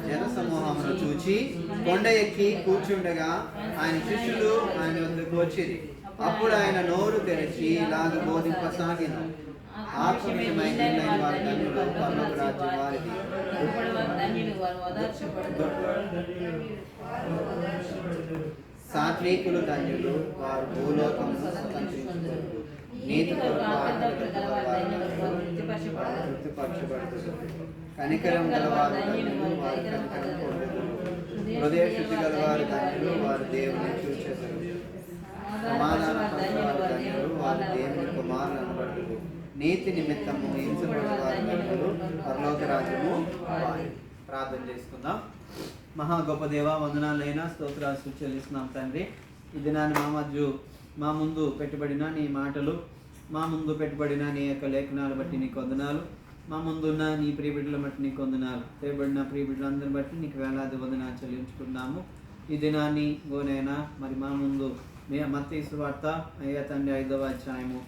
జన సమూహమును చూచి కొండ ఎక్కి కూర్చుండగా ఆయన శిష్యులు ఆయన వద్దకు వచ్చిరి. అప్పుడు ఆయన నోరు తెరిచి ఇలాగ బోధింపసాగిన, ఆత్మవిషయమైన వారి ధన్యులు, పరలోక రాజ్యం వారిది. సాత్వికులు ధన్యులు, వారు భూలోకమును స్వతంత్రించుకుంటారు. నీతి తృప్తిపరచబడుతుంది. కనికరం గలవారు ధన్యులు, వారు కనికరం పొందుతారు. హృదయ శుద్ధి గలవారు ధన్యులు, వారు దేవుని చూచెదరు. సమాధాన పరచువారు ధన్యులు, వారు దేవుని కుమారులు అనబడుతారు. నీతి నిమిత్తము హింసపడేవారు ధన్యులు, పరలోక రాజ్యము వారిది. ప్రార్థన చేసుకుందాం. మహా గొప్ప దేవ, వందనాలైనా స్తోత్రాలు చెల్లిస్తున్నాం తండ్రి. ఈ దినాన్ని మా ముందు పెట్టుబడిన నీ మాటలు, మా ముందు పెట్టుబడిన నీ యొక్క లేఖనాలు బట్టి నీకు వందనాలు. మా ముందున్న నీ ప్రియబిడ్డల బట్టి నీకు వందనాలు. తేబడిన ప్రియబిడ్డలందరిని బట్టి నీకు వేలాది వందనాలు చెల్లించుకున్నాము. ఈ దినాన్ని గోనైనా మరి మా ముందు మత్తయి సువార్త అయ్యా తండ్రి 5వ అధ్యాయము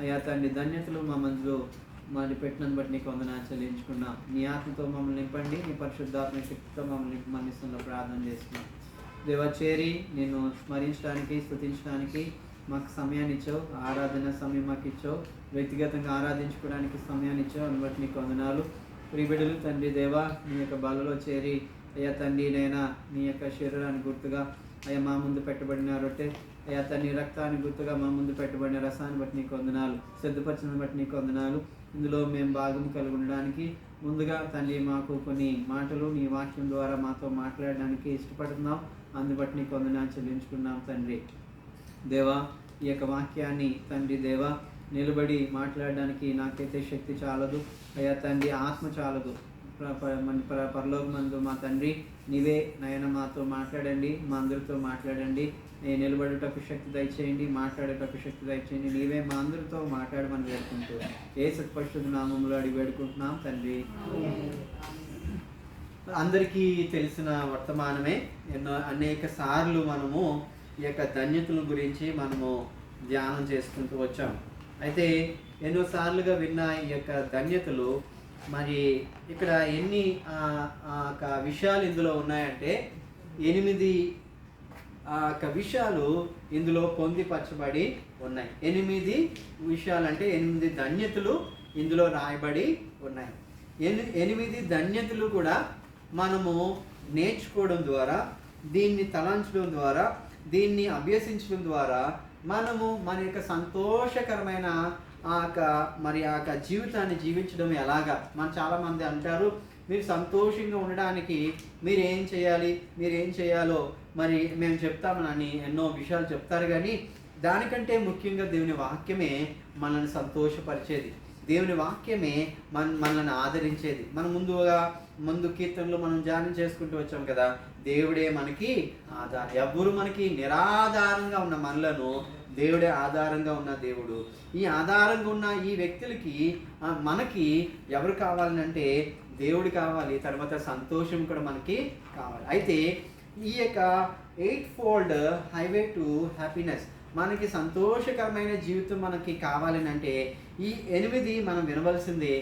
అయ్యా తండ్రి ధన్యతలు మా మధ్యలో మరి పెట్టినందు బట్టి నీకు వందనాలు చెల్లించుకున్నాం. నీ ఆత్మతో మమ్మల్ని నింపండి, నీ పరిశుద్ధాత్మ శక్తితో మమ్మల్ని మన్నిస్తున్న ప్రార్థన చేస్తున్నాం. దేవా, చేరి నేను స్మరించడానికి, స్తుతించడానికి మాకు సమయాన్ని ఇచ్చావు. ఆరాధన సమయం మాకు ఇచ్చావు. వ్యక్తిగతంగా ఆరాధించుకోవడానికి సమయాన్ని ఇచ్చావు. అని బట్టి నీకు వందనాలు. ప్రియబిడ్డలు తండ్రి దేవా, నీ యొక్క బలలో చేరి అయ్యా తండ్రి నైనా నీ యొక్క శరీరాన్ని గుర్తుగా అయ్యా మా ముందు పెట్టబడిన రొట్టె, అయ్యా తండ్రి రక్తాన్ని గుర్తుగా మా ముందు పెట్టబడిన రసాన్ని బట్టి నీకు వందనాలు. సిద్ధపరిచిన బట్టి నీకు వందనాలు. ఇందులో మేము భాగము కలిగి ఉండడానికి ముందుగా తండ్రి మాకు కొన్ని మాటలు నీ వాక్యం ద్వారా మాతో మాట్లాడడానికి ఇష్టపడుతున్నాం. అందుబట్టి నీకు వందనాలు చెల్లించుకున్నాం తండ్రి దేవా. ఈ యొక్క వాక్యాన్ని తండ్రి దేవా నిలబడి మాట్లాడడానికి నాకైతే శక్తి చాలదు అయ్యా తండ్రి, ఆత్మ చాలదు. పరలోకమందు మా తండ్రి నీవే నయన మాతో మాట్లాడండి, మా అందరితో మాట్లాడండి. నిలబడేటకు శక్తి దయచేయండి, మాట్లాడేటకు శక్తి దయచేయండి. నీవే మా అందరితో మాట్లాడమని వేడుకుంటూ యేసు పరిశుద్ధ నామములో అడిగి వేడుకుంటున్నాం తండ్రి. అందరికీ తెలిసిన వర్తమానమే. అనేక సార్లు మనము ఈ యొక్క ధన్యతల గురించి మనము ధ్యానం చేసుకుంటూ వచ్చాం. అయితే ఎన్నోసార్లుగా విన్న ఈ యొక్క ధన్యతలు మరి ఇక్కడ ఎన్ని విషయాలు ఇందులో ఉన్నాయంటే 8 విషయాలు ఇందులో పొందిపరచబడి ఉన్నాయి. 8 విషయాలు అంటే 8 ధన్యతలు ఇందులో రాయబడి ఉన్నాయి. 8 ధన్యతలు కూడా మనము నేర్చుకోవడం ద్వారా, దీన్ని తలంచడం ద్వారా, దీన్ని అభ్యసించడం ద్వారా మనము మన యొక్క సంతోషకరమైన ఆ యొక్క జీవితాన్ని జీవించడం ఎలాగా. మన చాలామంది అంటారు, మీరు సంతోషంగా ఉండడానికి మీరేం చేయాలో మరి మేము చెప్తామని ఎన్నో విషయాలు చెప్తారు. కానీ దానికంటే ముఖ్యంగా దేవుని వాక్యమే మనల్ని సంతోషపరిచేది. దేవుని వాక్యమే మనల్ని ఆదరించేది. మనం ముందు కీర్తనలో మనం ధ్యానం చేసుకుంటూ వచ్చాం కదా, దేవుడే మనకి ఆధారం. ఎవ్వరు మనకి నిరాధారంగా ఉన్న మనలను దేవుడే ఆధారంగా ఉన్న దేవుడు. ఈ ఆధారంగా ఉన్న ఈ వ్యక్తులకి మనకి ఎవరు కావాలంటే దేవుడు కావాలి, తర్వాత సంతోషం కూడా మనకి కావాలి. అయితే ఈ యొక్క 8-fold హైవే టు హ్యాపీనెస్, మనకి సంతోషకరమైన జీవితం మనకి కావాలని అంటే ఈ 8 మనం వినవలసిందే,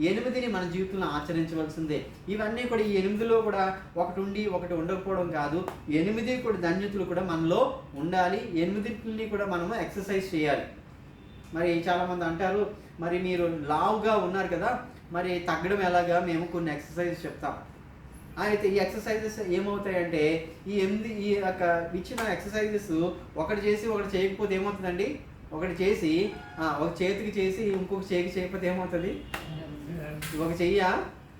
8ని మన జీవితంలో ఆచరించవలసిందే. ఇవన్నీ కూడా ఈ 8లో కూడా ఒకటి ఉండి ఒకటి ఉండకపోవడం కాదు. 8 కూడా ధన్యతలు కూడా మనలో ఉండాలి. 8ని కూడా మనము ఎక్సర్సైజ్ చేయాలి. మరి చాలామంది అంటారు, మరి మీరు లావుగా ఉన్నారు కదా, మరి తగ్గడం ఎలాగా? మేము కొన్ని ఎక్సర్సైజ్ చెప్తాం. అయితే ఈ ఎక్సర్సైజెస్ ఏమవుతాయంటే ఈ యొక్క ఇచ్చిన ఎక్సర్సైజెస్ ఒకటి చేసి ఒకటి చేయకపోతే ఏమవుతుందండి? ఒకటి చేసి ఒక చేతికి చేసి ఇంకొక చేతికి చేయకపోతే ఏమవుతుంది? ఒక చెయ్య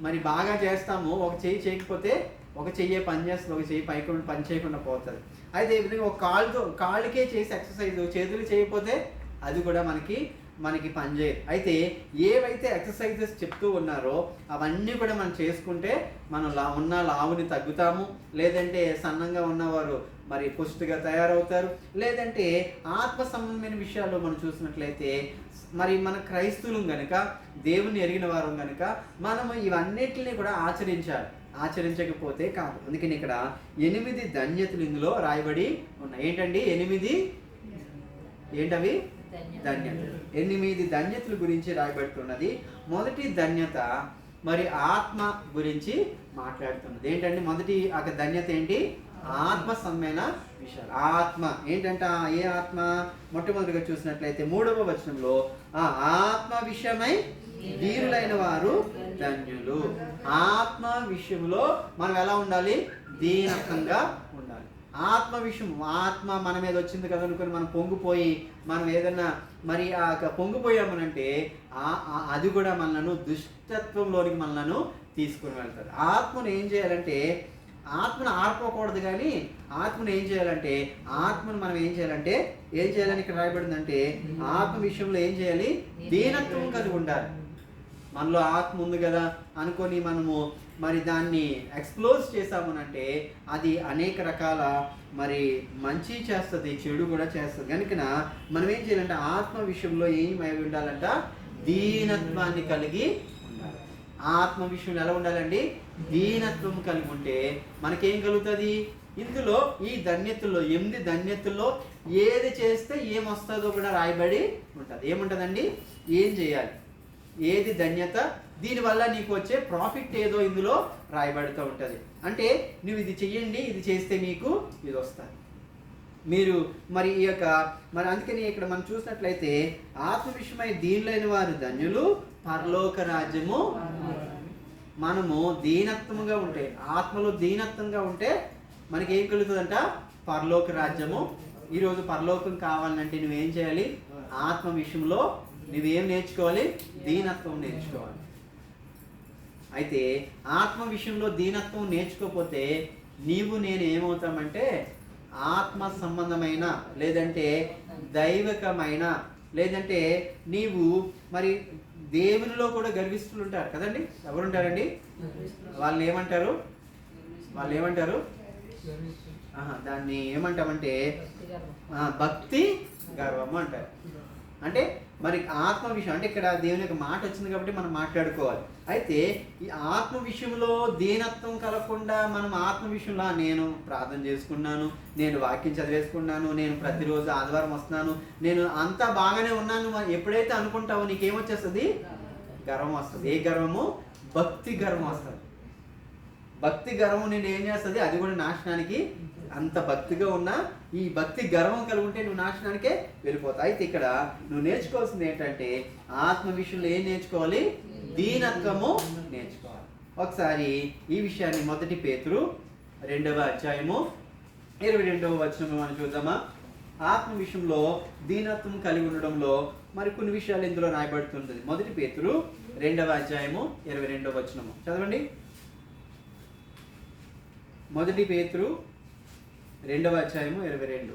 మరి బాగా చేస్తాము, ఒక చెయ్యి చేయకపోతే ఒక చెయ్యే పని చేస్తుంది, ఒక చెయ్యి పైకి పని చేయకుండా పోతుంది. అయితే ఈ విధంగా ఒక కాళ్ళకే చేసి ఎక్సర్సైజ్ చేతులు చేయకపోతే అది కూడా మనకి పని చేయదు. అయితే ఏవైతే ఎక్సర్సైజెస్ చెప్తూ ఉన్నారో అవన్నీ కూడా మనం చేసుకుంటే మనం ఉన్న లావుని తగ్గుతాము, లేదంటే సన్నంగా ఉన్నవారు మరి పుష్టిగా తయారవుతారు, లేదంటే ఆత్మ సంబంధమైన విషయాల్లో మనం చూసినట్లయితే మరి మన క్రైస్తవులం కనుక, దేవుని ఎరిగిన వారం కనుక మనము ఇవన్నిటిని కూడా ఆచరించాలి. ఆచరించకపోతే కాదు. అందుకని ఇక్కడ 8 ధన్యతలు ఇందులో రాయబడి ఉన్నాయి. ఏంటండి 8? ఏంటవి? ధన్యతలు. 8 ధన్యతల గురించి రాయబడుతున్నది. మొదటి ధన్యత మరి ఆత్మ గురించి మాట్లాడుతున్నది. ఏంటంటే మొదటి ఒక ధన్యత ఏంటి? ఆత్మ సంబంధమైన విషయాలు. ఆత్మ ఏంటంటే ఏ ఆత్మ? మొట్టమొదటిగా చూసినట్లయితే 3వ వచనంలో ఆత్మ విషయమై ధీరులైన వారు ధన్యులు. ఆత్మ విషయంలో మనం ఎలా ఉండాలి? దీనత్వంగా ఉండాలి. ఆత్మ విషయం, ఆత్మ మన మీద వచ్చింది కదా అనుకొని మనం పొంగిపోయి మనం ఏదన్నా మరి పొంగిపోయామనంటే అది కూడా మనలను దుష్టత్వంలోనికి మనలను తీసుకుని వెళ్తారు. ఆత్మను ఏం చేయాలంటే, ఆత్మను ఆర్పకూడదు, కానీ ఆత్మను ఏం చేయాలంటే, ఆత్మను మనం ఏం చేయాలని ఇక్కడ రాయబడిందంటే, ఆత్మ విషయంలో ఏం చేయాలి? దీనత్వం కలిగి ఉండాలి. మనలో ఆత్మ ఉంది కదా అనుకొని మనము మరి దాన్ని ఎక్స్ప్లోజ్ చేసామనంటే అది అనేక రకాల మరి మంచి చేస్తుంది, చెడు కూడా చేస్తుంది. కనుక మనం ఏం చేయాలంటే ఆత్మ విషయంలో ఏమై ఉండాలంట? దీనత్వాన్ని కలిగి ఉండాలి. ఆత్మ విషయంలో ఎలా ఉండాలండి? దీనత్వం కలిగి ఉంటే మనకేం కలుగుతుంది? ఇందులో ఈ ధన్యతల్లో 8 ధన్యతల్లో ఏది చేస్తే ఏమొస్తుందో కూడా రాయబడి ఉంటుంది. ఏముంటుందండి? ఏం చేయాలి, ఏది ధన్యత, దీనివల్ల నీకు వచ్చే ప్రాఫిట్ ఏదో ఇందులో రాయబడుతూ ఉంటుంది. అంటే నువ్వు ఇది చెయ్యండి, ఇది చేస్తే మీకు ఇది వస్తుంది. మీరు మరి ఈ యొక్క మరి అందుకని ఇక్కడ మనం చూసినట్లయితే ఆత్మ విషయమై దీనులైన వారు ధన్యులు, పరలోక రాజ్యము. మనము దీనత్వముగా ఉంటే, ఆత్మలో దీనత్వంగా ఉంటే మనకి ఏం కలుగుతుందంట? పరలోక రాజ్యము. ఈరోజు పరలోకం కావాలంటే నువ్వేం చేయాలి? ఆత్మ విషయంలో నువ్వేం నేర్చుకోవాలి? దీనత్వం నేర్చుకోవాలి. అయితే ఆత్మ విషయంలో దీనత్వం నేర్చుకోకపోతే నేను ఏమవుతామంటే ఆత్మ సంబంధమైన లేదంటే దైవికమైన లేదంటే నీవు మరి దేవునిలో కూడా గర్విస్తులు ఉంటారు కదండి. ఎవరుంటారండి? వాళ్ళు ఏమంటారు? దాన్ని ఏమంటామంటే భక్తి గర్వము అంటారు. అంటే మరి ఆత్మ విషయం అంటే ఇక్కడ దేవుని యొక్క మాట వచ్చింది కాబట్టి మనం మాట్లాడుకోవాలి. అయితే ఈ ఆత్మ విషయంలో దీనత్వం కలగకుండా మనం ఆత్మ విషయంలో నేను ప్రార్థన చేసుకున్నాను, నేను వాక్యం చదివేసుకున్నాను, నేను ప్రతిరోజు ఆదివారం వస్తున్నాను, నేను అంతా బాగానే ఉన్నాను ఎప్పుడైతే అనుకుంటావో నీకేమొచ్చేస్తుంది? గర్వం వస్తుంది. ఏ గర్వము? భక్తి గర్వం వస్తుంది. భక్తి గర్వం నేను ఏం చేస్తుంది? అది కూడా నాశనానికి. అంత భక్తిగా ఉన్నా ఈ భక్తి గర్వం కలిగి ఉంటే నువ్వు నాశనానికే వెళ్ళిపోతావు. అయితే ఇక్కడ నువ్వు నేర్చుకోవాల్సింది ఏంటంటే ఆత్మ విషయంలో ఏం నేర్చుకోవాలి? దీనత్వము నేర్చుకోవాలి. ఒకసారి ఈ విషయాన్ని 1 పేతురు 2వ అధ్యాయము 22వ వచనం మనం చూద్దామా? ఆత్మ విషయంలో దీనత్వం కలిగి ఉండడంలో మరి కొన్ని విషయాలు ఇందులో రాయబడుతుంటుంది. 1 పేతురు 2వ అధ్యాయము 22వ వచనము చదవండి. 1 పేతురు 2వ అధ్యాయము 22.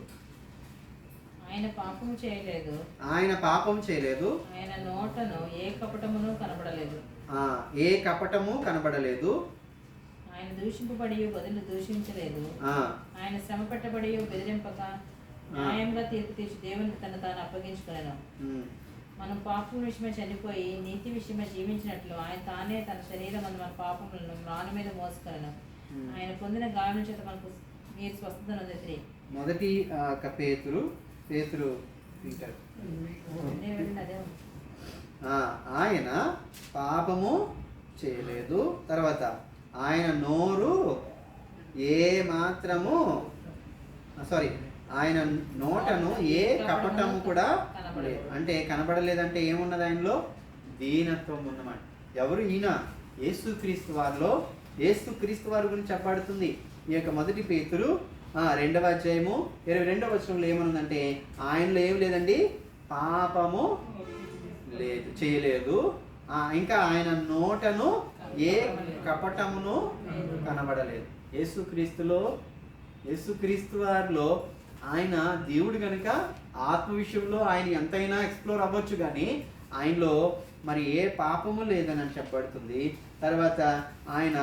ఆయన పాపం చేయలేదు, ఆయన పాపం చేయలేదు, ఆయన నోటను ఏ కపటమును కనబడలేదు, ఏ కపటము కనబడలేదు, ఆయన దూషింపబడి బదులు దూషించలేదు, ఆయన శ్రమ పెట్టబడి బెదిరింపక న్యాయంగా తీర్పు తీర్చి దేవునికి తాను అప్పగించుకున్నాను. మనం పాపం విషయమే చనిపోయి నీతి విషయమే జీవించినట్లు ఆయన తానే తన శరీరం మన పాపములను రాను మీద మోసుకున్నాను. ఆయన పొందిన గాయం చేత మనకు మీరు స్వస్థత నొందితిరి. 1 పేతురు వింటారు. ఆయన పాపము చేయలేదు, తర్వాత ఆయన నోరు ఏ మాత్రము ఆయన నోటను ఏ కపటము కూడా అంటే కనబడలేదంటే ఏమున్నది? ఆయనలో దీనత్వం ఉన్నమాట. ఎవరు? ఈయన యేసుక్రీస్తు వారిలో యేసుక్రీస్తు వారి గురించి చెప్పబడుతుంది. ఈ యొక్క 1 పేతురు 2వ అధ్యాయము 22వ వచనంలో ఏమనుందంటే ఆయనలో ఏం లేదండి? పాపము లేదు, చేయలేదు. ఇంకా ఆయన నోటను ఏ కపటమును కనబడలేదు. యేసుక్రీస్తు వారిలో ఆయన దేవుడు కనుక ఆత్మ విషయంలో ఆయన ఎంతైనా ఎక్స్ప్లోర్ అవ్వచ్చు, కానీ ఆయనలో మరి ఏ పాపము లేదని చెప్పబడుతుంది. తర్వాత ఆయన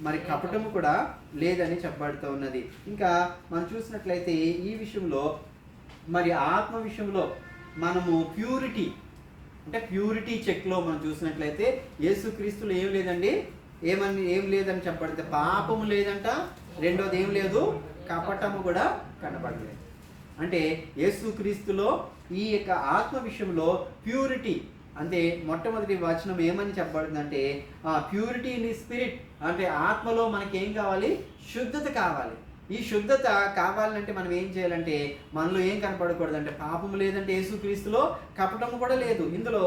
మరి కపటము కూడా లేదని చెప్పబడుతూ ఉన్నది. ఇంకా మనం చూసినట్లయితే ఈ విషయంలో మరి ఆత్మ విషయంలో మనము ప్యూరిటీ చెక్లో మనం చూసినట్లయితే యేసుక్రీస్తులో ఏం లేదండి? ఏం లేదని చెప్పబడితే పాపము లేదంట. రెండోది ఏం లేదు? కపటము కూడా కనబడలేదు. అంటే యేసుక్రీస్తులో ఈ యొక్క ఆత్మ విషయంలో ప్యూరిటీ అంటే మొట్టమొదటి వచనం ఏమని చెప్పబడుతుందంటే ప్యూరిటీ ఇన్ స్పిరిట్, అంటే ఆత్మలో మనకి ఏం కావాలి? శుద్ధత కావాలి. ఈ శుద్ధత కావాలంటే మనం ఏం చేయాలంటే మనలో ఏం కనపడకూడదంటే పాపం లేదంటే యేసుక్రీస్తులో కపటం కూడా లేదు. ఇందులో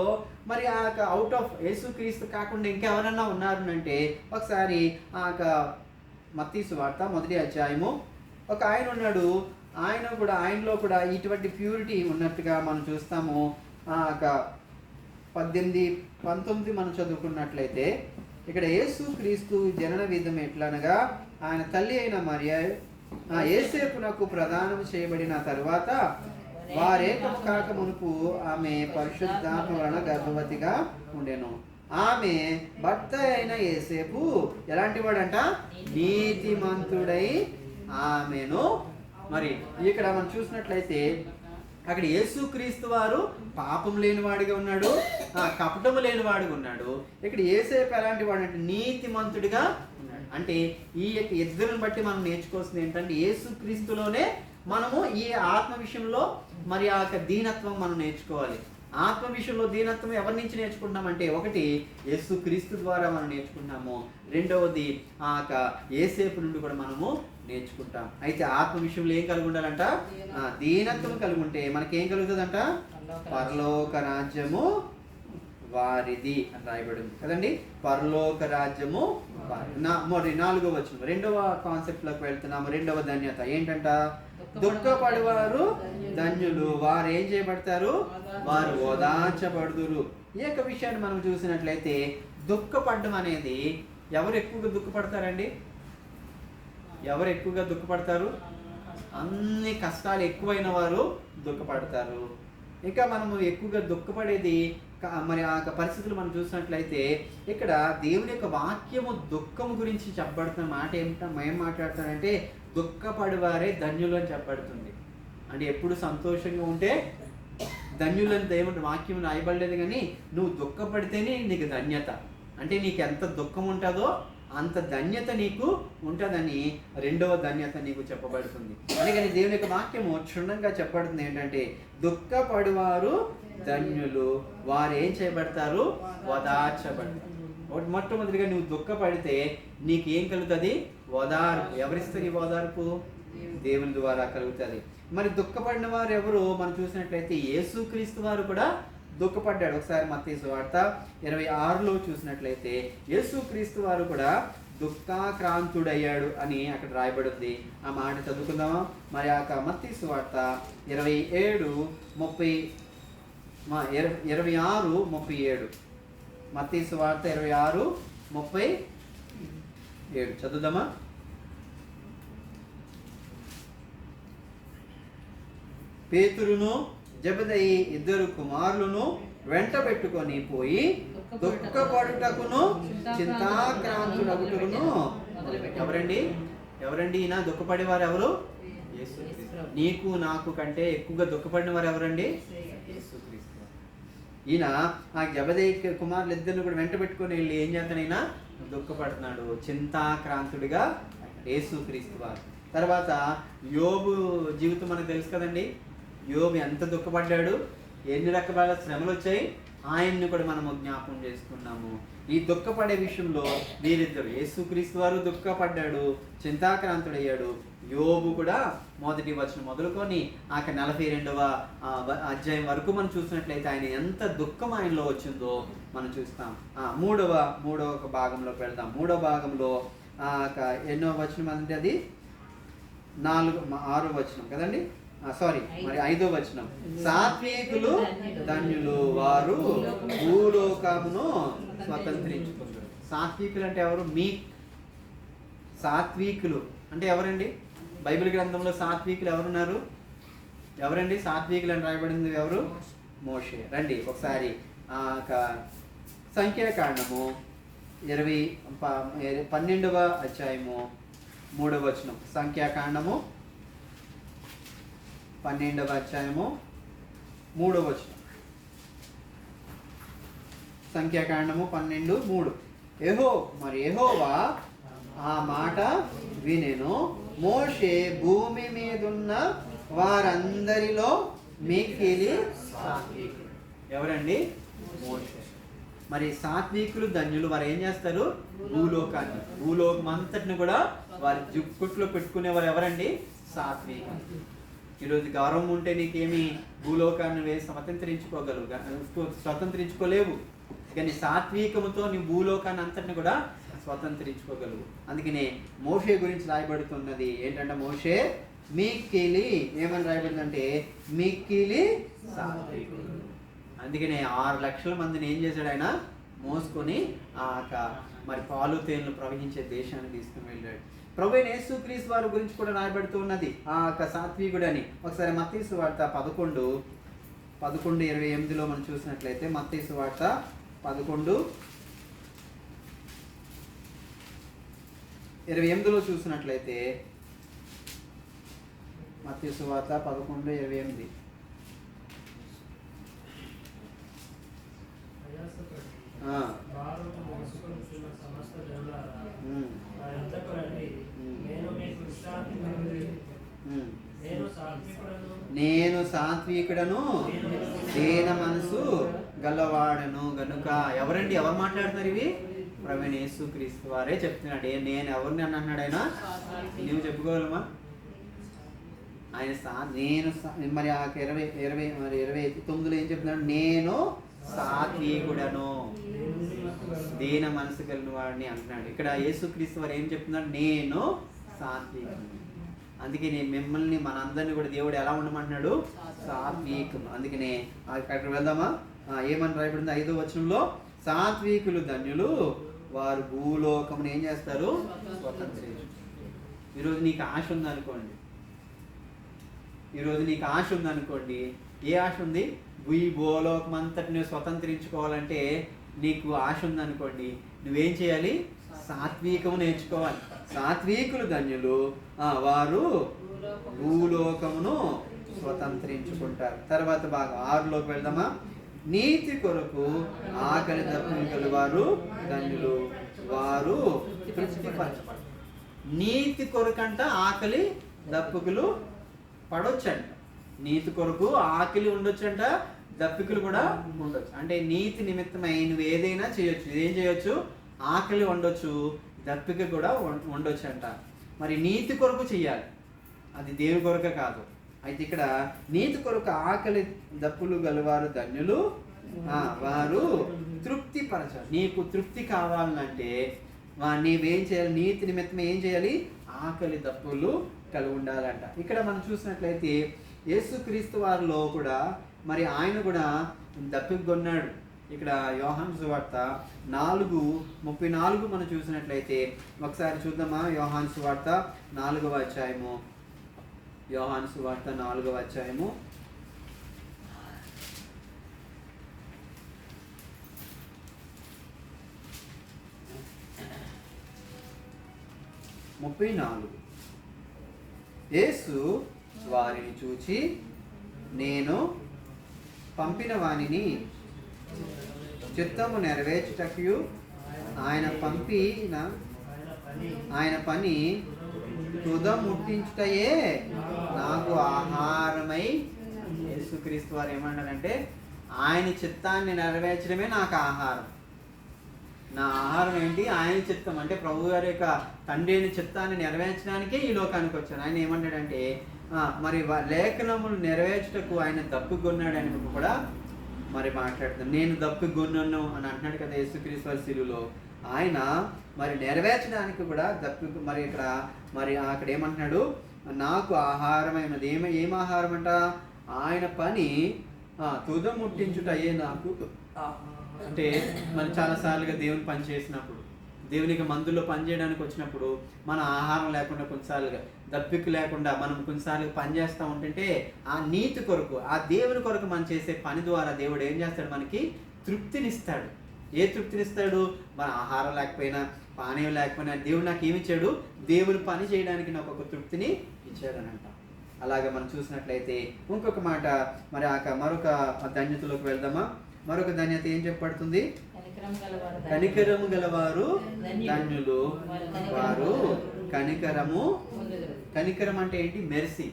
మరి ఆ అవుట్ ఆఫ్ యేసుక్రీస్తు కాకుండా ఇంకెవరన్నా ఉన్నారు అంటే ఒకసారి ఆ మత్తయి సువార్త 1వ అధ్యాయము ఒక ఆయన ఉన్నాడు. ఆయనలో కూడా ఇటువంటి ప్యూరిటీ ఉన్నట్టుగా మనం చూస్తాము. 18, 19 మనం చదువుకున్నట్లయితే ఇక్కడ యేసుక్రీస్తు జనన విధం ఎట్లనగా ఆయన తల్లి అయిన మరియ యేసేపునకు ప్రదానం చేయబడిన తరువాత వారేకం కాక మునుపు ఆమె పరిశుద్ధాత్మ వలన గర్భవతిగా ఉండెను. ఆమె భర్త అయిన యేసేపు ఎలాంటి వాడంట? నీతిమంతుడై ఆమెను. మరి ఇక్కడ మనం చూసినట్లయితే అక్కడ యేసుక్రీస్తు వారు పాపం లేనివాడిగా ఉన్నాడు, కపటము లేనివాడిగా ఉన్నాడు. ఇక్కడ యేసేపు ఎలాంటి వాడు అంటే నీతిమంతుడిగా ఉన్నాడు. అంటే ఈ యొక్క ఇద్దరిని బట్టి మనం నేర్చుకోవాల్సింది ఏంటంటే యేసుక్రీస్తులోనే మనము ఈ ఆత్మ విషయంలో మరి ఆ యొక్క దీనత్వం మనం నేర్చుకోవాలి. ఆత్మ విషయంలో దీనత్వం ఎవరి నుంచి నేర్చుకుంటున్నామంటే ఒకటి యేసుక్రీస్తు ద్వారా మనం నేర్చుకుంటున్నాము, రెండవది ఆ యొక్క యేసేపు నుండి కూడా మనము నేర్చుకుంటాం. అయితే ఆత్మ విషయంలో ఏం కలిగి ఉండాలంట? దీనత్వం కలిగి ఉంటే మనకేం కలుగుతుందంట? పరలోక రాజ్యము వారిది అని రాయబడింది కదండి. పరలోక రాజ్యము మరి 4వ వచనం రెండవ కాన్సెప్ట్ లోకి వెళ్తున్నాము. రెండవ ధన్యత ఏంటంట? దుఃఖపడేవారు ధన్యులు, వారు ఏం చేయబడతారు? వారు ఓదార్చబడుదురు. ఈ యొక్క విషయాన్ని మనం చూసినట్లయితే దుఃఖపడడం అనేది ఎవరు ఎక్కువగా దుఃఖపడతారండి? ఎవరు ఎక్కువగా దుఃఖపడతారు? అన్ని కష్టాలు ఎక్కువైన వారు దుఃఖపడతారు. ఇంకా మనము ఎక్కువగా దుఃఖపడేది మరి ఆ పరిస్థితులు మనం చూసినట్లయితే ఇక్కడ దేవుని యొక్క వాక్యము దుఃఖము గురించి చెప్పబడుతున్న మాట ఏం మాట్లాడతానంటే దుఃఖపడేవారే ధన్యులు అని చెప్పబడుతుంది. అంటే ఎప్పుడు సంతోషంగా ఉంటే ధన్యులని దేవుని వాక్యం రాయబడలేదు, కానీ నువ్వు దుఃఖపడితేనే నీకు ధన్యత. అంటే నీకు ఎంత దుఃఖం ఉంటుందో అంత ధన్యత నీకు ఉంటుందని రెండవ ధన్యత నీకు చెప్పబడుతుంది. అందుకని దేవుని యొక్క వాక్యము క్షుణ్ణంగా చెప్పబడుతుంది ఏంటంటే దుఃఖపడువారు ధన్యులు, వారు ఏం చేయబడతారు? ఓదార్చబడతారు. మొట్టమొదటిగా నువ్వు దుఃఖపడితే నీకు ఏం కలుగుతుంది? ఓదార్పు. ఎవరిస్తారు ఈ ఓదార్పు? దేవుని ద్వారా కలుగుతుంది. మరి దుఃఖపడిన వారు ఎవరు? మనం చూసినట్లయితే యేసుక్రీస్తు వారు కూడా దుఃఖపడ్డాడు. ఒకసారి మత్తయి సువార్త 26లో చూసినట్లయితే యేసుక్రీస్తు వారు కూడా దుఃఖాక్రాంతుడయ్యాడు అని అక్కడ రాయబడింది. ఆ మాట చదువుకుందామా? మరి ఆ మత్తయి సువార్త 26:37 మత్తయి సువార్త 26:37 చదువుదామా? పేతురును జెబెదయి ఇద్దరు కుమారులను వెంట పెట్టుకొని పోయి దుఃఖపడుటకును చింతాక్రాంతుడగుటకును. ఎవరండి ఈయన దుఃఖపడేవారు? ఎవరు? నీకు నాకు కంటే ఎక్కువగా దుఃఖపడిన వారు ఎవరండి? యేసుక్రీస్తు. ఈయన ఆ జెబెదయి కుమారులు ఇద్దరిని కూడా వెంట పెట్టుకొని వెళ్ళి ఏం చేస్తానైనా దుఃఖపడుతున్నాడు, చింతాక్రాంతుడిగా యేసుక్రీస్తు వారు. తర్వాత యోబు జీవితం మనకు తెలుసు కదండి. యోబు ఎంత దుఃఖపడ్డాడు, ఎన్ని రకాల శ్రమలు వచ్చాయి, ఆయన్ని కూడా మనము జ్ఞాపకం చేసుకున్నాము. ఈ దుఃఖపడే విషయంలో వీరిద్దరు, యేసుక్రీస్తు వారు దుఃఖపడ్డాడు, చింతాక్రాంతుడయ్యాడు. యోబు కూడా 1వ వచనం మొదలుకొని 42వ అధ్యాయం వరకు మనం చూసినట్లయితే ఆయన ఎంత దుఃఖం ఆయనలో వచ్చిందో మనం చూస్తాం. మూడవ భాగంలోకి వెళ్దాం. 3వ భాగంలో ఎన్నో వచనం అంటే అది 6వ వచనం కదండి. మరి 5వ వచనం. సాత్వికులు ధన్యులు, వారు భూలోకమును స్వతంత్రించుకుంటారు. సాత్వికులు అంటే ఎవరు? సాత్వికులు అంటే ఎవరండి? బైబిల్ గ్రంథంలో సాత్వికులు ఎవరున్నారు? ఎవరండి సాత్వికులు అని రాయబడింది? ఎవరు? మోషే. రండి ఒకసారి సంఖ్యాకాండము 12వ అధ్యాయము 3వ వచనం. సంఖ్యాకాండము 12వ అధ్యాయము 3వ వచనం. సంఖ్యాకాండము 12:3. యెహోవా ఆ మాట వినెను. మోషే భూమి మీదున్న వారందరిలో మిక్కిలి సాత్వికుడు. ఎవరండి? మోషే. మరి సాత్వికులు ధన్యులు, వారు ఏం చేస్తారు? భూలోకం అంతటిని కూడా వారి జుక్కుట్లో పెట్టుకునేవారు ఎవరండి? సాత్వికులు. ఈరోజు గౌరవం ఉంటే నీకేమి భూలోకాన్ని స్వతంత్రించుకోలేవు, కానీ సాత్వికముతో నీ భూలోకాన్ని అంతటిని కూడా స్వతంత్రించుకోగలవు. అందుకనే మోషే గురించి రాయబడుతున్నది ఏంటంటే, మోషే మిక్కిలి ఏమని రాయబడిందంటే మిక్కిలి సాత్వికుడు. అందుకనే 6 లక్షల మందిని ఏం చేశాడు ఆయన? మోసుకొని మరి పాలు తేనెలు ప్రవహించే దేశాన్ని తీసుకుని వెళ్ళాడు. ప్రభువైన యేసుక్రీస్తు వారి గురించి కూడా రాయబడుతూ ఉన్నది సాత్వికుడు అని. ఒకసారి మత్తయి సువార్త 11:28 మనం చూసినట్లయితే, మత్తయి సువార్త 11:28 చూసినట్లయితే, మత్తయి సువార్త 11:28. నేను సాత్వికుడను దీన మనసు గలవాడను గనుక. ఎవరండి? ఎవరు మాట్లాడుతున్నారు ఇవి? ప్రభువైన యేసుక్రీస్తు వారే చెప్తున్నాడు. నేను ఎవరిని అని అన్నాడు ఆయన? నువ్వు చెప్పుకోగలమా? ఆయన నేను మరి 29 ఏం చెప్తున్నాడు? నేను సాత్వికుడను దీన మనసు కలిగిన వాడిని అంటున్నాడు. ఇక్కడ యేసుక్రీస్తు వారు ఏం చెప్తున్నాడు? నేను సాత్వికుడు. అందుకే మిమ్మల్ని మనందరినీ కూడా దేవుడు ఎలా ఉండమంటున్నాడు? సాత్వికులు. అందుకనే అక్కడికి వెళ్దామా? ఏమని రాయబడింది 5వ వచనంలో? సాత్వికులు ధన్యులు, వారు భూలోకమును ఏం చేస్తారు? స్వతంత్రించు. ఈరోజు నీకు ఆశ ఉందనుకోండి, ఏ ఆశ ఉంది? ఈ భూలోకం అంతటిని స్వతంత్రించుకోవాలంటే నీకు ఆశ ఉందనుకోండి, నువ్వేం చేయాలి? సాత్వికము నేర్చుకోవాలి. సాత్వికులు ధన్యులు, వారు భూలోకమును స్వతంత్రించుకుంటారు. తర్వాత బాగా 6లోకి వెళ్దామా? నీతి కొరకు ఆకలి దప్పులు గలవారు ధన్యులు, వారు తృప్తిపరచబడతారు. నీతి కొరకంట ఆకలి దప్పుకులు పడొచ్చంట. నీతి కొరకు ఆకలి ఉండొచ్చంట, దప్పికలు కూడా ఉండొచ్చు. అంటే నీతి నిమిత్తమై నువ్వు ఏదైనా చేయొచ్చు. ఏం చేయొచ్చు? ఆకలి ఉండొచ్చు, దప్పిక కూడా ఉండొచ్చు అంట. మరి నీతి కొరకు చెయ్యాలి, అది దేవుని కొరకే కాదు. అయితే ఇక్కడ నీతి కొరకు ఆకలి దప్పులు గలవారు ధన్యులు, వారు తృప్తి పరచాలి. నీకు తృప్తి కావాలంటే నీవేం చేయాలి? నీతి నిమిత్తం ఏం చేయాలి? ఆకలి దప్పులు కలిగి ఉండాలంట. ఇక్కడ మనం చూసినట్లయితే యేసుక్రీస్తు వారిలో కూడా మరి ఆయన కూడా దప్పిక కొన్నాడు. ఇక్కడ యోహాను సువార్త 4:34 మనం చూసినట్లయితే ఒకసారి చూద్దామా? యోహాను సువార్త 4వ అధ్యాయము. యోహాను సువార్త 4వ అధ్యాయము 34. యేసు వారిని చూచి, నేను పంపిన వానిని చిత్తము నెరవేర్చుటకు ఆయన పని తుదముట్టించుటయే నాకు ఆహారమై. యేసుక్రీస్తు వారు ఏమన్నారంటే, ఆయన చిత్తాన్ని నెరవేర్చడమే నాకు ఆహారం. నా ఆహారం ఏంటి? ఆయన చిత్తం. అంటే ప్రభు గారి యొక్క తండ్రి అయిన చిత్తాన్ని నెరవేర్చడానికే ఈ లోకానికి వచ్చాను. ఆయన ఏమన్నాడంటే, మరి లేఖనములు నెరవేర్చుటకు ఆయన దప్పికొన్నాడని కూడా మరి మాట్లాడుతాను. నేను దప్పికొన్నాను అని అంటున్నాడు కదా యేసుక్రీస్తు వారి శిలువలో. ఆయన మరి నెరవేర్చడానికి కూడా మరి ఇక్కడ మరి అక్కడ ఏమంటున్నాడు? నాకు ఆహారమైనది. ఏం ఆహారం అంట? ఆయన పని తుదముట్టించుట అయ్యే నాకు. అంటే మనం చాలాసార్లుగా దేవుని పని చేసినప్పుడు, దేవునికి మందుల్లో పని చేయడానికి వచ్చినప్పుడు మన ఆహారం లేకుండా కొన్నిసార్లుగా దప్పిక లేకుండా మనం కొన్నిసార్లు పని చేస్తూ ఉంటుంటే ఆ నీతి కొరకు, ఆ దేవుని కొరకు మనం చేసే పని ద్వారా దేవుడు ఏం చేస్తాడు? మనకి తృప్తినిస్తాడు. ఏ తృప్తినిస్తాడు? మన ఆహారం లేకపోయినా, పానీయం లేకపోయినా దేవుడు నాకు ఏమి ఇచ్చాడు? దేవుని పని చేయడానికి నాకు ఒక తృప్తిని ఇచ్చాడని అంట. అలాగే మనం చూసినట్లయితే ఇంకొక మాట మరి మరొక ధన్యతలోకి వెళ్దామా? మరొక ధన్యత ఏం చెప్పబడుతుంది? కనికరము గలవారు ధన్యులు, వారు కనికరం అంటే ఏంటి? మెర్సీ.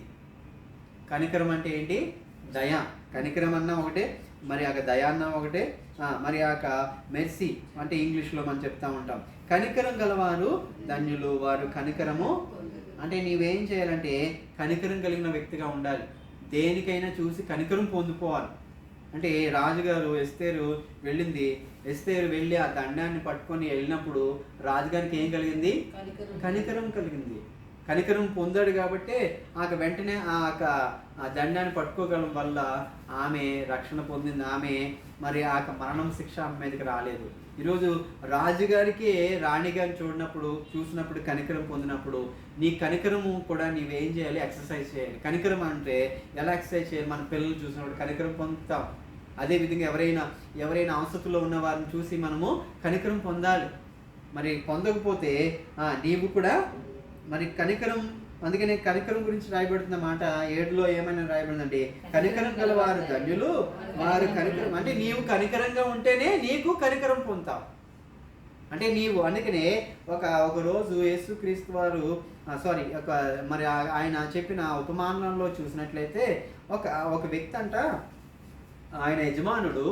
కనికరం అంటే ఏంటి? దయ. కనికరం అన్న ఒకటే, మరి ఆ దయాన్న ఒకటే, మరి ఆ మెర్సీ అంటే ఇంగ్లీష్లో మనం చెప్తా ఉంటాం. కనికరం గలవారు ధన్యులు, వారు కనికరము అంటే నీవేం చేయాలంటే కనికరం కలిగిన వ్యక్తిగా ఉండాలి. దేనికైనా చూసి కనికరం పొందుకోవాలి. అంటే రాజుగారు ఎస్తేరు వెళ్ళింది, ఎస్తేరు వెళ్ళి ఆ దండాన్ని పట్టుకొని వెళ్ళినప్పుడు రాజుగారికి ఏం కలిగింది? కనికరం కలిగింది. కనికరం పొందాడు కాబట్టి వెంటనే ఆ దండాన్ని పట్టుకోగలం వల్ల ఆమె రక్షణ పొందింది. ఆమె మరి మరణం శిక్ష ఆమె మీదకి రాలేదు. ఈరోజు రాజుగారికి రాణిగారిని చూసినప్పుడు కనికరం పొందినప్పుడు నీ కనికరము కూడా నీవేం చేయాలి? ఎక్సర్సైజ్ చేయాలి. కనికరం అంటే ఎలా ఎక్సర్సైజ్ చేయాలి? మన పిల్లలు చూసినప్పుడు కనికరం పొందుతాం. అదేవిధంగా ఎవరైనా అవసరంలో ఉన్న వారిని చూసి మనము కనికరం పొందాలి. మరి పొందకపోతే నీవు కూడా మరి కనికరం, అందుకనే కనికరం గురించి రాయబడుతున్న మాట 7లో ఏమైనా రాయబడిందంటే కనికరం గల వారు ధన్యులు, వారు కనికరం అంటే నీవు కనికరంగా ఉంటేనే నీకు కనికరం పొందుతావు. అంటే నీవు అందుకనే ఒక రోజు యేసుక్రీస్తు వారు మరి ఆయన చెప్పిన ఉపమానంలో చూసినట్లయితే ఒక వ్యక్తి అంట, ఆయన యజమానుడు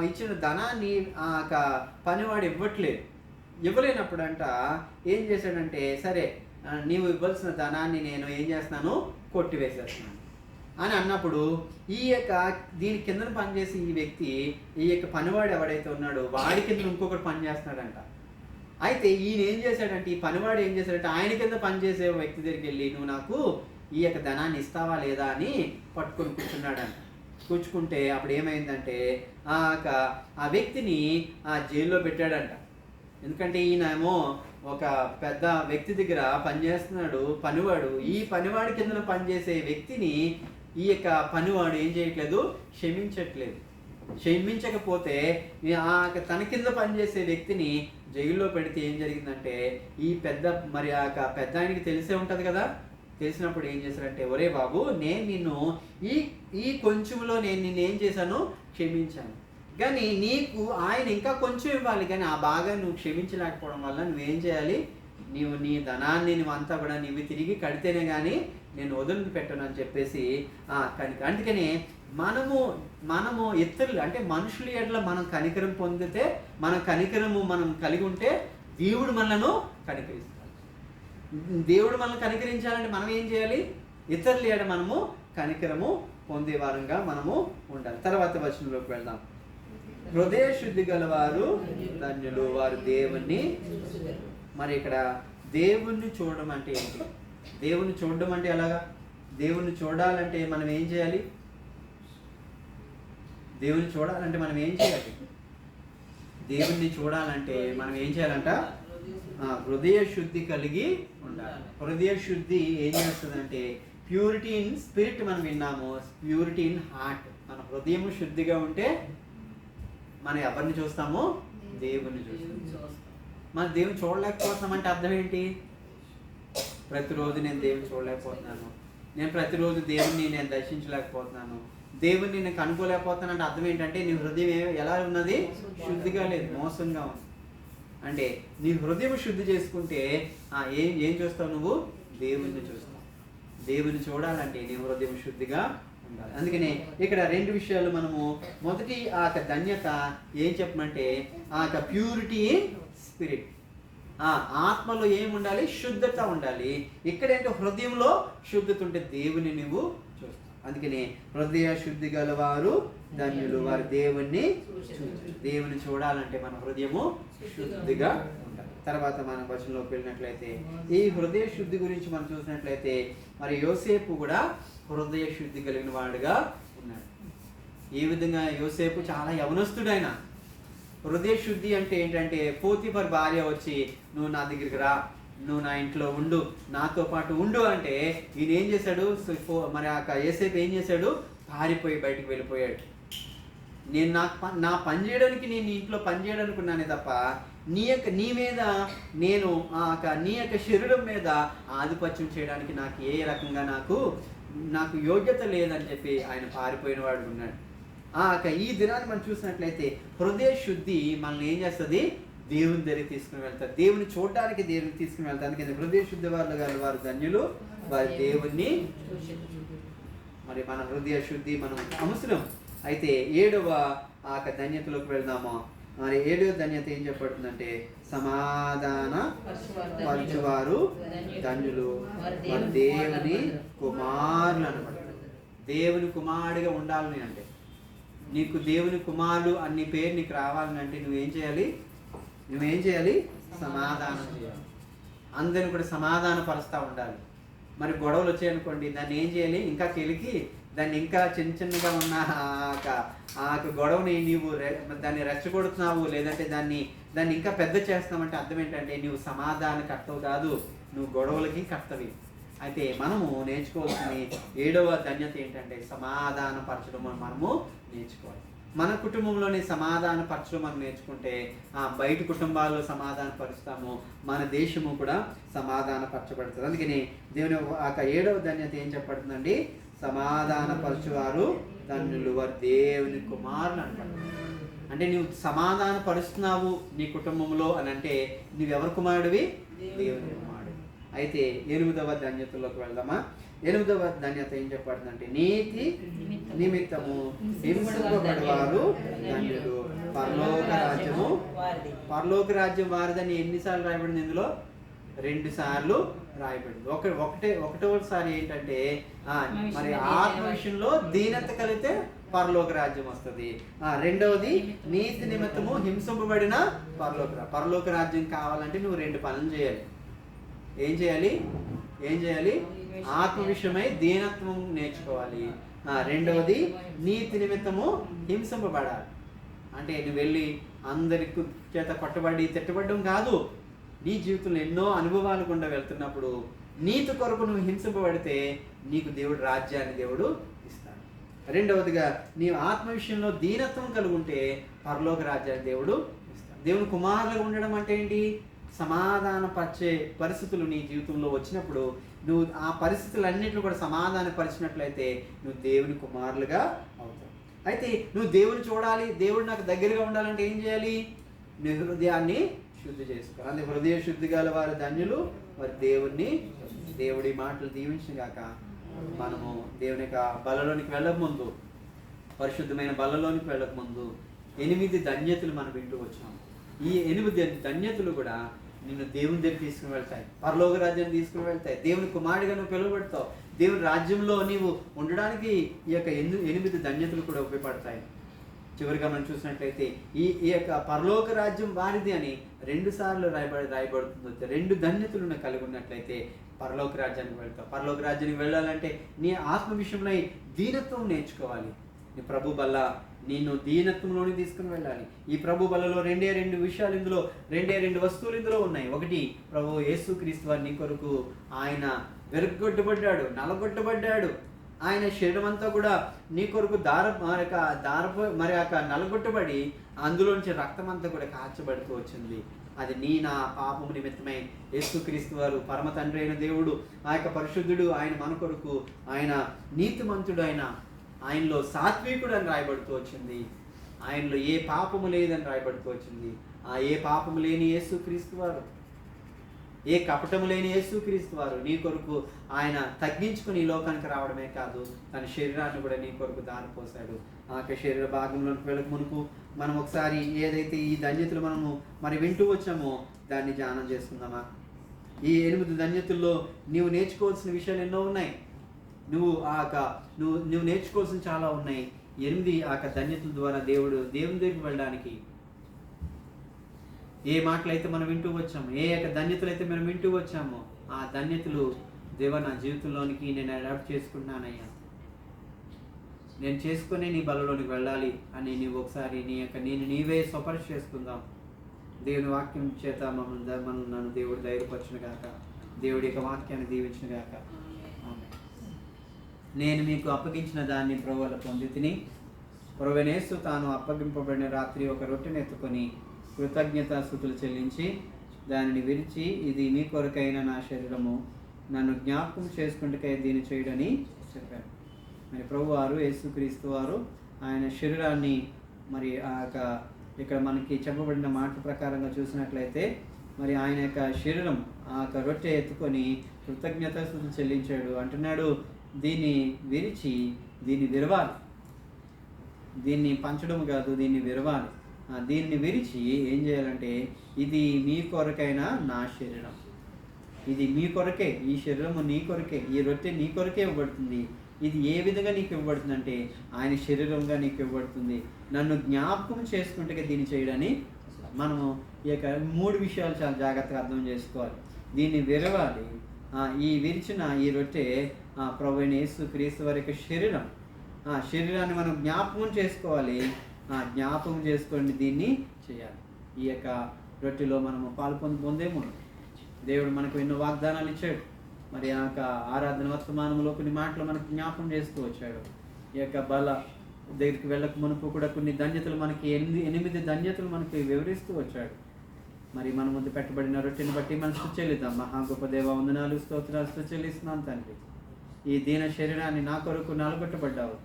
ఇచ్చిన ధనాన్ని పనివాడు ఇవ్వలేనప్పుడంట ఏం చేశాడంటే, సరే నీవు ఇవ్వాల్సిన ధనాన్ని నేను ఏం చేస్తున్నాను? కొట్టివేసేస్తున్నాను అని అన్నప్పుడు దీని కింద పనిచేసి ఈ వ్యక్తి, పనివాడు ఎవడైతే ఉన్నాడో వాడి కింద ఇంకొకటి పని చేస్తున్నాడంట. అయితే ఈయన ఏం చేశాడంటే, ఈ పనివాడు ఏం చేశాడంటే ఆయన కింద పనిచేసే వ్యక్తి దగ్గరికి వెళ్ళి నువ్వు నాకు ధనాన్ని ఇస్తావా లేదా అని పట్టుకొని కూర్చున్నాడంట. కూర్చుకుంటే అప్పుడు ఏమైందంటే ఆ వ్యక్తిని జైల్లో పెట్టాడంట. ఎందుకంటే ఈయనేమో ఒక పెద్ద వ్యక్తి దగ్గర పనిచేస్తున్నాడు పనివాడు. ఈ పనివాడి కింద పనిచేసే వ్యక్తిని పనివాడు ఏం చేయట్లేదు? క్షమించకపోతే తన కింద పనిచేసే వ్యక్తిని జైల్లో పెడితే ఏం జరిగిందంటే ఈ పెద్ద ఆయనకి తెలిసే ఉంటుంది కదా. తెలిసినప్పుడు ఏం చేశారంటే, ఒరే బాబు, నేను నిన్ను ఈ కొంచెంలో నేను నిన్నేం చేశాను? క్షమించాను. కానీ నీకు ఆయన ఇంకా కొంచెం ఇవ్వాలి, కానీ ఆ బాగా నువ్వు క్షమించలేకపోవడం వల్ల నువ్వేం చేయాలి? నీ ధనాన్ని నువ్వంతా కూడా నీవు తిరిగి కడితేనే కానీ నేను వదిలిపెట్టను అని చెప్పేసి అందుకని మనము ఇతరులు అంటే మనుషుల ఎడల మనం కనికరం పొందితే, మనం కలిగి ఉంటే దేవుడు మనలను కనికరిస్తాడు. దేవుడు మనల్ని కనికరించాలంటే మనం ఏం చేయాలి? ఇతరుల ఎడ మనము కనికరము పొందే వారంగా మనము ఉండాలి. తర్వాత వచనంలోకి వెళ్దాం. హృదయ శుద్ధి గలవారు ధన్యులు, వారు దేవుణ్ణి. మరి ఇక్కడ దేవుణ్ణి చూడడం అంటే ఏంటి? దేవుణ్ణి చూడడం అంటే ఎలాగా? దేవుణ్ణి చూడాలంటే మనం ఏం చేయాలి? దేవుణ్ణి చూడాలంటే మనం ఏం చేయాలి? దేవుణ్ణి చూడాలంటే మనం ఏం చేయాలంట? హృదయ శుద్ధి కలిగి ఉండాలి. హృదయ శుద్ధి ఏం చేస్తుందంటే ప్యూరిటీ ఇన్ స్పిరిట్ మనం విన్నాము, ప్యూరిటీ ఇన్ హార్ట్. మన హృదయం శుద్ధిగా ఉంటే మనం ఎవరిని చూస్తామో? దేవుణ్ణి చూస్తాం. మన దేవుని చూడలేకపోతున్నామంటే అర్థం ఏంటి? ప్రతిరోజు నేను దేవుని చూడలేకపోతున్నాను, నేను ప్రతిరోజు దేవుణ్ణి నేను దర్శించలేకపోతున్నాను, దేవుణ్ణి నేను కనుక్కోలేకపోతున్నాను అంటే అర్థం ఏంటంటే నీ హృదయం ఎలా ఉన్నది? శుద్ధిగా లేదు, మోసంగా ఉంది. అంటే నీ హృదయం శుద్ధి చేసుకుంటే ఏం చూస్తావు? నువ్వు దేవుణ్ణి చూస్తావు. దేవుని చూడాలంటే నీ హృదయం శుద్ధిగా ఉండాలి. అందుకనే ఇక్కడ 2 విషయాలు మనము, మొదటి ధన్యత ఏం చెప్పమంటే ప్యూరిటీ స్పిరిట్, ఆత్మలో ఏముండాలి? శుద్ధత ఉండాలి. ఇక్కడేంటో హృదయంలో శుద్ధత ఉంటే దేవుని నువ్వు చూస్తావు. అందుకని హృదయ శుద్ధి గలవారు ధన్యులు, వారు దేవుని చూడాలంటే మన హృదయము శుద్ధిగా ఉండాలి. తర్వాత మనం వచనంలోకి వెళ్ళినట్లయితే ఈ హృదయ శుద్ధి గురించి మనం చూసినట్లయితే మరి యోసేపు కూడా హృదయ శుద్ధి కలిగిన వాడుగా ఉన్నాడు. ఈ విధంగా యోసేపు చాలా యవనస్తుడైన. హృదయ శుద్ధి అంటే ఏంటంటే పోతీఫర్ భార్య వచ్చి నువ్వు నా దగ్గరికి రా, నువ్వు నా ఇంట్లో ఉండు, నాతో పాటు ఉండు అంటే ఈయన ఏం చేశాడు? మరి యోసేపు ఏం చేశాడు? పారిపోయి బయటికి వెళ్ళిపోయాడు. నేను నా పని చేయడానికి, నేను ఇంట్లో పని చేయడానికి ఉన్నానే తప్ప నీ మీద నేను నీ యొక్క శరీరం మీద ఆధిపత్యం చేయడానికి నాకు ఏ రకంగా నాకు యోగ్యత లేదని చెప్పి ఆయన పారిపోయిన వాడు ఉన్నాడు. ఈ దినాన్ని మనం చూసినట్లయితే హృదయ శుద్ధి మనల్ని ఏం చేస్తుంది? దేవుని దగ్గరికి తీసుకుని వెళ్తారు. దేవుని చూడడానికి దేవుని తీసుకుని వెళ్తారు. అందుకని హృదయ శుద్ధి వారు ధన్యులు, వారి దేవుణ్ణి. మరి మన హృదయ శుద్ధి మనం అవసరం. అయితే 7వ ఆ యొక్క ధన్యతలోకి వెళ్దాము. మరి 7వ ధన్యత ఏం చెప్పబడుతుందంటే సమాధాన పరచువారు ధన్యులు, వారు దేవుని కుమారులు అనబడుతుంది. దేవుని కుమారుడిగా ఉండాలని అంటే, నీకు దేవుని కుమారుడు అన్ని పేరు నీకు రావాలని అంటే నువ్వేం చేయాలి? సమాధానం చేయాలి. అందరిని కూడా సమాధాన పరుస్తూ ఉండాలి. మరి గొడవలు వచ్చాయనుకోండి, దాన్ని ఏం చేయాలి? ఇంకా కెలికి దాన్ని ఇంకా చిన్నగా ఉన్న ఆ గొడవని నీవు దాన్ని రెచ్చగొడుతున్నావు, లేదంటే దాన్ని ఇంకా పెద్ద చేస్తున్నావంటే అర్థం ఏంటంటే నువ్వు సమాధాన కర్తవు కాదు, నువ్వు గొడవలకి కర్తవి. అయితే మనము నేర్చుకోవాల్సిన 7వ ధన్యత ఏంటంటే సమాధాన పరచడం మనము నేర్చుకోవాలి. మన కుటుంబంలోనే సమాధాన పరచడం మనం నేర్చుకుంటే బయట కుటుంబాల్లో సమాధాన పరుస్తాము, మన దేశము కూడా సమాధాన పరచబడుతుంది. అందుకని దేవుని ఆ 7వ ధన్యత ఏం చెప్పబడుతుందండి? సమాధాన పరచువారు ధన్యులు, వారు దేవుని కుమారులు అంటారు. అంటే నువ్వు సమాధాన పరుస్తున్నావు నీ కుటుంబంలో అని అంటే నువ్వెవరి కుమారుడివి? దేవుని కుమారుడు. అయితే 8వ ధన్యతలోకి వెళ్దామా? 8వ ధన్యత ఏం చెప్పబడుతుందంటే నీతి నిమిత్తము హింసింపబడేవారు ధన్యులు, పరలోక రాజ్యం వారిదని ఎన్నిసార్లు రాయబడింది? ఇందులో 2 సార్లు రాయబడింది. ఒకటోసారి ఏంటంటే మరి ఆత్మ విషయంలో దీనత కలిగితే పరలోక రాజ్యం వస్తుంది. రెండవది నీతి నిమిత్తము హింసింపబడిన పరలోక రాజ్యం కావాలంటే నువ్వు 2 పనులు చేయాలి. ఏం చేయాలి? ఆత్మ విషయమై దీనత్వం నేర్చుకోవాలి. రెండవది నీతి నిమిత్తము హింసింపబడాలి. అంటే నువ్వు వెళ్ళి అందరి చేత కొట్టబడి తిట్టబడడం కాదు. నీ జీవితంలో ఎన్నో అనుభవాలు గుండా వెళ్తున్నప్పుడు నీతి కొరకు నువ్వు హింసింపబడితే నీకు దేవుడు రాజ్యాన్ని దేవుడు ఇస్తాడు. రెండవదిగా నీవు ఆత్మ విషయంలో దీనత్వం కలుగుంటే పరలోక రాజ్యాన్ని దేవుడు ఇస్తాడు. దేవుని కుమారులుగా ఉండడం అంటే ఏంటి? సమాధానపరిచే పరిస్థితులు నీ జీవితంలో వచ్చినప్పుడు నువ్వు ఆ పరిస్థితులన్నింటినీ కూడా సమాధానపరిచినట్లయితే నువ్వు దేవుని కుమారులుగా అవుతావు. అయితే నువ్వు దేవుని చూడాలి, దేవుడు నాకు దగ్గరగా ఉండాలంటే ఏం చేయాలి? నీ హృదయాన్ని శుద్ధి చేసుకోవాలి. అందుకే హృదయ శుద్ధి గల వారు ధన్యులు, వారి దేవుడి మాటలు దీవించిన గాక. మనము దేవుని యొక్క బలలోనికి వెళ్ళక ముందు, పరిశుద్ధమైన బలలోనికి వెళ్ళక ముందు 8 ధన్యతలు మనం వింటూ వచ్చాము. ఈ 8 ధన్యతలు కూడా నిన్ను దేవుని దగ్గర తీసుకుని వెళ్తాయి, పరలోక రాజ్యాన్ని తీసుకుని వెళ్తాయి. దేవుని కుమారుడిగా నువ్వు పిలువబడతావు. దేవుని రాజ్యంలో నీవు ఉండడానికి ఈ యొక్క 8 ధన్యతలు కూడా ఉపయోగపడతాయి. చివరిగా మనం చూసినట్లయితే ఈ యొక్క పరలోక రాజ్యం వారిది అని 2 సార్లు రాయబడుతుంది. 2 ధన్యతలను కలిగి ఉన్నట్లయితే పరలోక రాజ్యానికి వెళ్తావు. పరలోక రాజ్యానికి వెళ్ళాలంటే నీ ఆత్మ విషయంలో దీనత్వం నేర్చుకోవాలి. నీ ప్రభు బల్ల నిన్ను దీనత్వంలోనే తీసుకుని వెళ్ళాలి. ఈ ప్రభు బల్లలో 2 విషయాలు ఇందులో 2 వస్తువులు ఇందులో ఉన్నాయి. ఒకటి, ప్రభు యేసుక్రీస్తు వారి నీ కొరకు ఆయన వెరగొట్టబడ్డాడు, నలగొట్టబడ్డాడు. ఆయన శరీరం అంతా కూడా నీ కొరకు నలగొట్టబడి అందులోంచి రక్తం అంతా కూడా కాచబడుతూ వచ్చింది. అది నా పాపము నిమిత్తమై యేసుక్రీస్తు వారు పరమ తండ్రి అయిన దేవుడు, ఆ యొక్క పరిశుద్ధుడు, ఆయన మన కొరకు ఆయన నీతిమంతుడు, ఆయనలో సాత్వికుడు అని రాయబడుతూ వచ్చింది. ఆయనలో ఏ పాపము లేదని రాయబడుతూ వచ్చింది. ఏ పాపము లేని యేసుక్రీస్తు వారు, ఏ కపటము లేని యేసుక్రీస్తు వారు నీ కొరకు ఆయన తగ్గించుకుని ఈ లోకానికి రావడమే కాదు, తన శరీరాన్ని కూడా నీ కొరకు దారిపోసాడు. ఆ యొక్క శరీర భాగంలోకి వెళ్ళక మునుపు మనం ఒకసారి ఏదైతే ఈ ధన్యతలు మనము మరి వింటూ వచ్చామో దాన్ని ధ్యానం చేసుకుందామా? ఈ 8 ధన్యతల్లో నీవు నేర్చుకోవాల్సిన విషయాలు ఎన్నో ఉన్నాయి. నువ్వు నేర్చుకోవాల్సిన చాలా ఉన్నాయి. 8 ఆ ధన్యతల ద్వారా దేవుని దగ్గరికి వెళ్ళడానికి ఏ మాటలైతే మనం వింటూ వచ్చామో, ఏ యొక్క ధన్యతలు అయితే మనం వింటూ వచ్చామో ఆ ధన్యతలు దేవా నా జీవితంలోనికి నేను అడాప్ట్ చేసుకుంటున్నానయ్యా, నేను చేసుకుని నీ బలలోనికి వెళ్ళాలి అని నీవు ఒకసారి నీవే స్వపరిశ చేసుకుందాం. దేవుని వాక్యం చేత నన్ను దేవుడు ధైర్యపరచును గాక. దేవుడి యొక్క వాక్యాన్ని దీవించును గాక. నేను మీకు అప్పగించిన దాన్ని ప్రభువుల పొందితిని. ప్రభువైనేసు తాను అప్పగింపబడిన రాత్రి ఒక రొట్టెను ఎత్తుకొని కృతజ్ఞతాస్తుతులు చెల్లించి దానిని విరిచి, ఇది మీ కొరకైన నా శరీరము, నన్ను జ్ఞాపకం చేసుకుంటకై దీన్ని చేయడని చెప్పారు. మరి ప్రభువారు యేసుక్రీస్తు వారు ఆయన శరీరాన్ని మరి ఇక్కడ మనకి చెప్పబడిన మాట ప్రకారంగా చూసినట్లయితే మరి ఆయన యొక్క శరీరం రొట్టె ఎత్తుకొని కృతజ్ఞతాస్తుతులు చెల్లించాడు. అంటున్నాడు, దీన్ని విరిచి దీన్ని విరవాలి. దీన్ని పంచడం కాదు, దీన్ని విరవాలి. దీన్ని విరిచి ఏం చేయాలంటే, ఇది మీ కొరకైన నా శరీరం, ఇది మీ కొరకే, ఈ శరీరము నీ కొరకే, ఈ రొట్టె నీ కొరకే ఇవ్వబడుతుంది. ఇది ఏ విధంగా నీకు ఇవ్వబడుతుంది అంటే ఆయన శరీరంగా నీకు ఇవ్వబడుతుంది. నన్ను జ్ఞాపకం చేసుకుంటే దీన్ని చేయడని మనము ఈ యొక్క 3 విషయాలు చాలా జాగ్రత్తగా అర్థం చేసుకోవాలి. దీన్ని విరవాలి. ఈ విరిచిన ఈ రొట్టె ప్రభువైన యేసుక్రీస్తు వారి యొక్క శరీరం. శరీరాన్ని మనం జ్ఞాపకం చేసుకోవాలి. జ్ఞాపకం చేసుకొని దీన్ని చేయాలి. ఈ యొక్క రొట్టెలో మనము పాలు పొందేమో. దేవుడు మనకు ఎన్నో వాగ్దానాలు ఇచ్చాడు. మరి ఆ యొక్క ఆరాధన వర్తమానంలో కొన్ని మాటలు మనకు జ్ఞాపకం చేస్తూ వచ్చాడు. ఈ యొక్క బల దగ్గరికి వెళ్ళక మునుపు కూడా కొన్ని ధన్యతలు మనకి 8 ధన్యతలు మనకి వివరిస్తూ వచ్చాడు. మరి మన ముందు పెట్టబడిన రొట్టెని బట్టి మనం స్తుతి చెల్లిద్దాం. మహా గొప్ప దేవ, వందనాలు, స్తోత్రాలు, స్తుతి చెల్లిస్తున్నాం తండ్రి. ఈ దీన శరీరాన్ని నా కొరకు నలగొట్టబడ్డావు,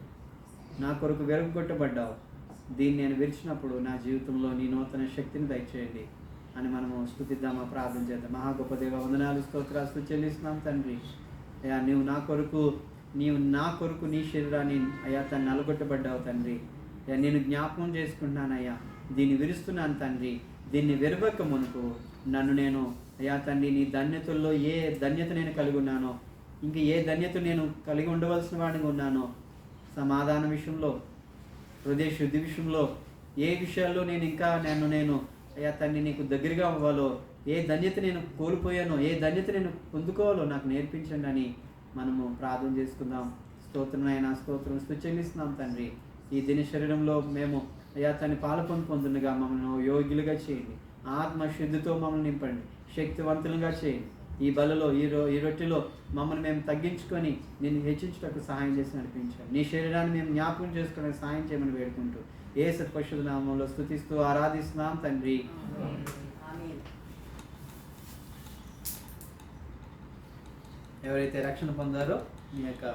నా కొరకు వెరగొట్టబడ్డావు. దీన్ని నేను విరిచినప్పుడు నా జీవితంలో నీ నూతన శక్తిని దయచేయండి అని మనము స్తుతిద్దామా, ప్రార్థన చేద్దాం. మహా గొప్ప దేవ, వందనాలు, స్తోత్రాలు, స్తుతి చెల్లిస్తున్నాం తండ్రి. అయ్యా నీవు నా కొరకు నీ శరీరాన్ని అయ్యా తను నలగొట్టబడ్డావు తండ్రి. అయ్యా నేను జ్ఞాపకం చేసుకుంటున్నానయ్యా, దీన్ని విరుస్తున్నాను తండ్రి. దీన్ని విరవక మునుపు నన్ను నేను అయ్యా తండ్రి నీ ధన్యతల్లో ఏ ధన్యత నేను కలిగి ఉన్నానో, ఇంకా ఏ ధన్యత నేను కలిగి ఉండవలసిన వాడిగా ఉన్నానో, సమాధాన విషయంలో, హృదయ శుద్ధి విషయంలో, ఏ విషయాల్లో నేను ఇంకా నేను అయ్యా తండ్రి నీకు దగ్గరగా అవ్వాలో, ఏ ధన్యత నేను కోల్పోయానో, ఏ ధన్యత నేను పొందుకోవాలో నాకు నేర్పించండి అని మనము ప్రార్థన చేసుకుందాం. స్తోత్రమైన స్తోత్రం స్తుతి చెల్లిస్తున్నాం తండ్రి. ఈ దిన శరీరంలో మేము అయ్యా తన్ని పాలు పొందుగా మమ్మల్ని యోగ్యులుగా చేయండి. ఆత్మశుద్ధితో మమ్మల్ని నింపండి, శక్తివంతులుగా చేయండి. ఈ బలలో ఈ రొట్టెలో మమ్మల్ని మేము తగ్గించుకొని నిన్ను హెచ్చించుటకు సహాయం చేసి నడిపించాలి. నీ శరీరాన్ని మేము జ్ఞాపకం చేసుకోవడానికి సహాయం చేయమని వేడుకుంటూ యేసు పరిశుద్ధ నామములో స్తుతిస్తూ ఆరాధిస్తున్నాం తండ్రి. ఎవరైతే రక్షణ పొందారో మీ యొక్క